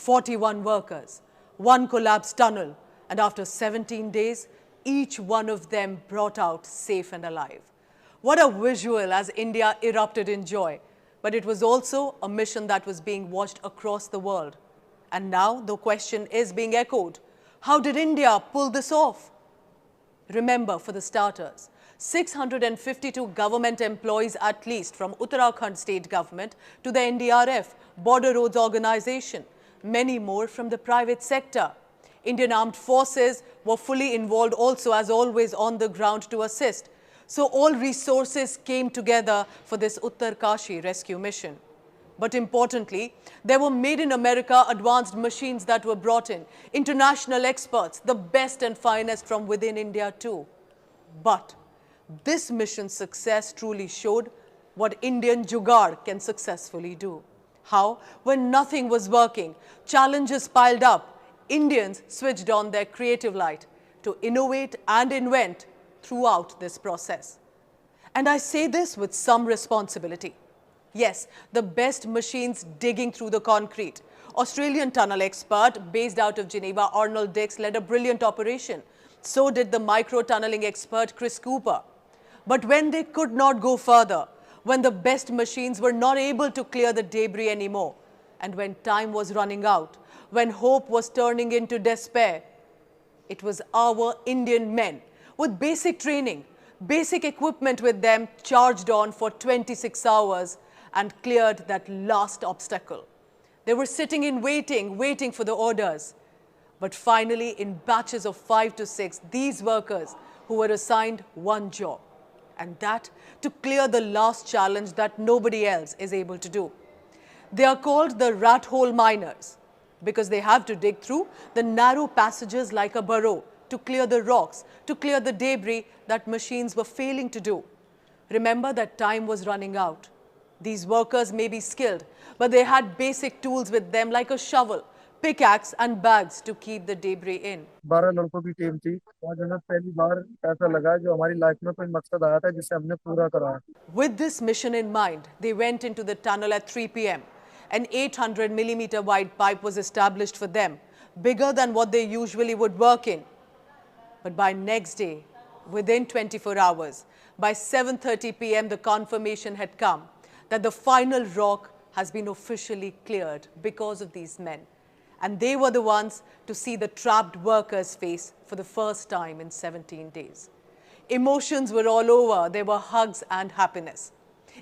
41 workers, one collapsed tunnel, and after 17 days, each one of them brought out safe and alive. What a visual as India erupted in joy. But it was also a mission that was being watched across the world. And now the question is being echoed. How did India pull this off? Remember, for the starters, 652 government employees at least from Uttarakhand state government to the NDRF, Border Roads Organization, many more from the private sector. Indian Armed Forces were fully involved also as always on the ground to assist. So all resources came together for this Uttarkashi rescue mission. But importantly, there were made in America advanced machines that were brought in, international experts, the best and finest from within India too. But this mission's success truly showed what Indian Jugaad can successfully do. How, when nothing was working, challenges piled up, Indians switched on their creative light to innovate and invent throughout this process. And I say this with some responsibility. Yes, the best machines digging through the concrete. Australian tunnel expert based out of Geneva, Arnold Dix, led a brilliant operation. So did the micro-tunneling expert Chris Cooper. But when they could not go further, when the best machines were not able to clear the debris anymore, and when time was running out, when hope was turning into despair, it was our Indian men with basic training, basic equipment with them, charged on for 26 hours and cleared that last obstacle. They were sitting in waiting for the orders. But finally, in batches of 5 to 6, these workers who were assigned one job, and that to clear the last challenge that nobody else is able to do. They are called the rat hole miners because they have to dig through the narrow passages like a burrow to clear the rocks, to clear the debris that machines were failing to do. Remember that time was running out. These workers may be skilled, but they had basic tools with them like a shovel, pickaxe and bags to keep the debris in. 12 लड़कों की team थी। वहाँ जो है पहली बार ऐसा लगा जो हमारी लाइफ में कोई मकसद आया था जिसे हमने पूरा करा। With this mission in mind, they went into the tunnel at 3 p.m. An 800mm wide pipe was established for them, bigger than what they usually would work in. But by next day, within 24 hours, by 7:30 p.m., the confirmation had come that the final rock has been officially cleared because of these men. And they were the ones to see the trapped workers' face for the first time in 17 days. Emotions were all over. There were hugs and happiness.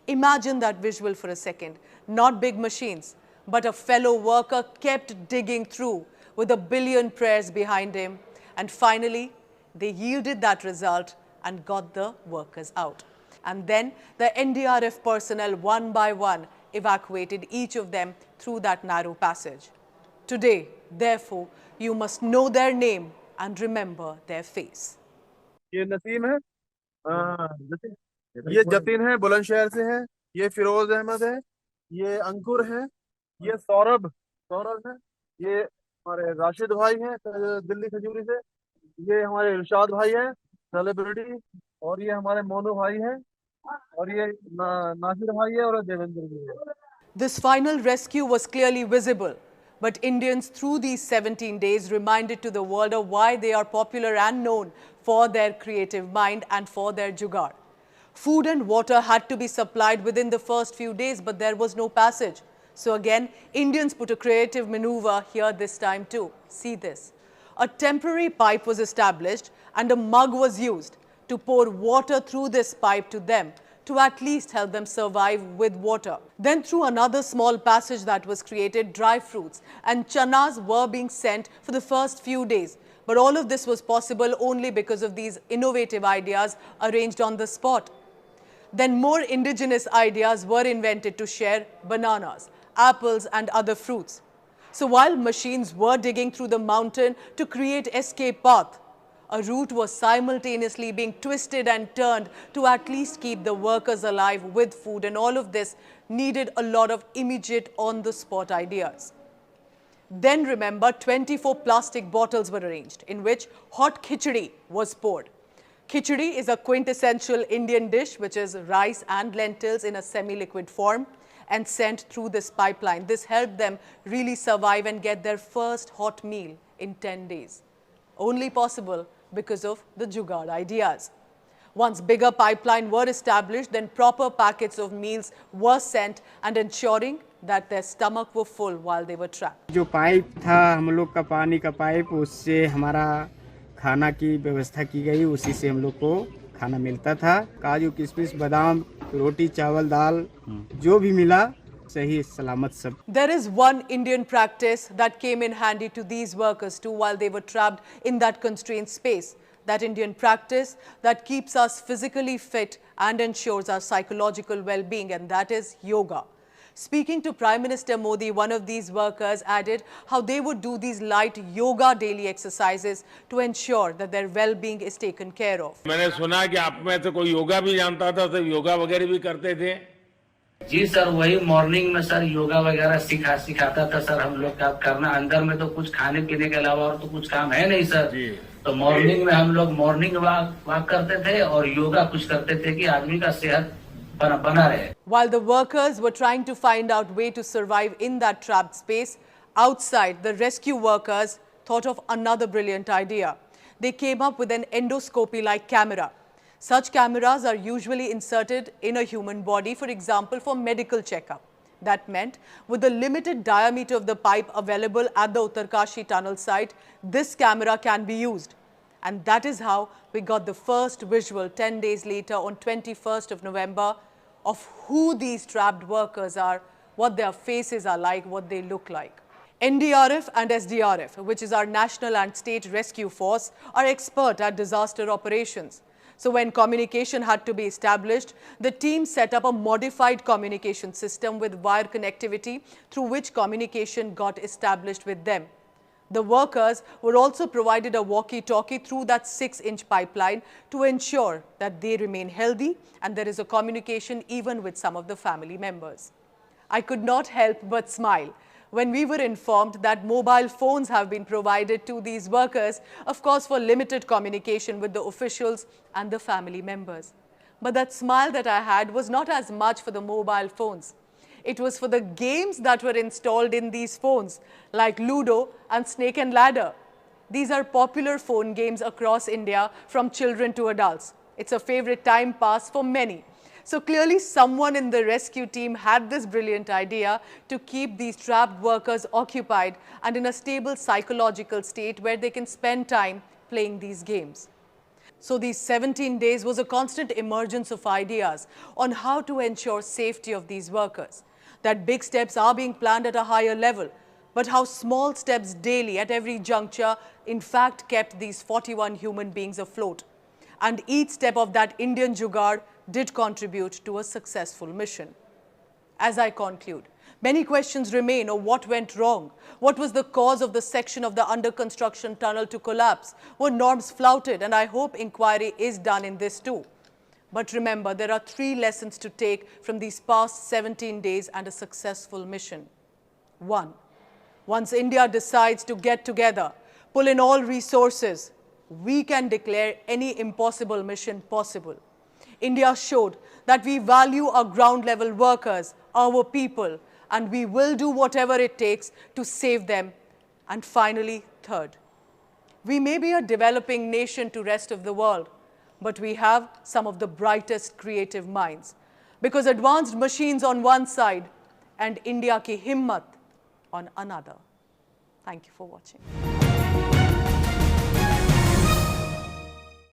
Imagine that visual for a second. Not big machines, but a fellow worker kept digging through with a billion prayers behind him. And finally, they yielded that result and got the workers out. And then the NDRF personnel one by one evacuated each of them through that narrow passage. Today, therefore, you must know their name and remember their face. ये नसीम है, ये जतिन है, बुलंदशहर से है, ये फिरोज अहमद है, ये अंकुर है, ये सौरभ सौरभ है, ये हमारे राशिद भाई हैं दिल्ली खजूरी से, ये हमारे इरशाद भाई हैं सेलिब्रिटी, और ये हमारे मोनू भाई हैं, और ये नासिर भाई है और देवेंद्र जी है। This final rescue was clearly visible, but Indians through these 17 days reminded to the world of why they are popular and known for their creative mind and for their jugaad. Food and water had to be supplied within the first few days, but there was no passage. So again, Indians put a creative maneuver here this time too. See this. A temporary pipe was established and a mug was used to pour water through this pipe to them to at least help them survive with water. Then through another small passage that was created, dry fruits and chanas were being sent for the first few days. But all of this was possible only because of these innovative ideas arranged on the spot. Then more indigenous ideas were invented to share bananas, apples and other fruits. So while machines were digging through the mountain to create escape path, a route was simultaneously being twisted and turned to at least keep the workers alive with food, and all of this needed a lot of immediate on-the-spot ideas. Then remember, 24 plastic bottles were arranged in which hot khichdi was poured. Khichdi is a quintessential Indian dish which is rice and lentils in a semi-liquid form, and sent through this pipeline. This helped them really survive and get their first hot meal in 10 days. Only possible because of the Jugaad ideas. Once bigger pipeline were established, then proper packets of meals were sent and ensuring that their stomach were full while they were trapped. जो pipe था हम लोग का पानी का pipe, उससे हमारा खाना की व्यवस्था की गई, उसी से हम लोग को खाना मिलता था। काजू किशमिश बादाम रोटी चावल दाल जो भी मिला सही सलामत सब। There is one Indian practice that came in handy to these workers too while they were trapped in that constrained space. That Indian practice that keeps us physically fit and ensures our psychological well-being, and that is yoga. Speaking to Prime Minister Modi, one of these workers added how they would do these light yoga daily exercises to ensure that their well-being is taken care of. मैंने सुना कि आप में से कोई योगा भी जानता था, तो योगा वगैरह भी करते थे। जी सर, वही मॉर्निंग में सर योगा वगैरह सिखाता था सर हम लोग का करना। अंदर में तो कुछ खाने पीने के अलावा और तो कुछ काम है नहीं सर जी। तो मॉर्निंग में हम लोग मॉर्निंग वॉक करते थे और योगा कुछ करते थे कि आदमी का सेहत बना रहे। While the workers were trying to find out way to survive in that trapped space, outside the rescue workers thought of another brilliant idea. They came up with an endoscopy-like camera. Such cameras are usually inserted in a human body, for example, for medical checkup. That meant, with the limited diameter of the pipe available at the Uttarkashi tunnel site, this camera can be used. And that is how we got the first visual 10 days later on 21st of November of who these trapped workers are, what their faces are like, what they look like. NDRF and SDRF, which is our National and State Rescue Force, are expert at disaster operations. So when communication had to be established, the team set up a modified communication system with wire connectivity through which communication got established with them. The workers were also provided a walkie-talkie through that 6-inch pipeline to ensure that they remain healthy and there is a communication even with some of the family members. I could not help but smile when we were informed that mobile phones have been provided to these workers, of course for limited communication with the officials and the family members. But that smile that I had was not as much for the mobile phones. It was for the games that were installed in these phones, like Ludo and Snake and Ladder. These are popular phone games across India from children to adults. It's a favorite time pass for many. So clearly someone in the rescue team had this brilliant idea to keep these trapped workers occupied and in a stable psychological state where they can spend time playing these games. So these 17 days was a constant emergence of ideas on how to ensure safety of these workers. That big steps are being planned at a higher level, but how small steps daily at every juncture in fact kept these 41 human beings afloat. And each step of that Indian Jugaad did contribute to a successful mission. As I conclude, many questions remain of what went wrong. What was the cause of the section of the under construction tunnel to collapse? Were norms flouted? And I hope inquiry is done in this too. But remember, there are 3 lessons to take from these past 17 days and a successful mission. 1. Once India decides to get together, pull in all resources, we can declare any impossible mission possible. India showed that we value our ground-level workers, our people, and we will do whatever it takes to save them. And finally, 3rd, we may be a developing nation to rest of the world, but we have some of the brightest creative minds. Because advanced machines on one side and India ki himmat on another. Thank you for watching.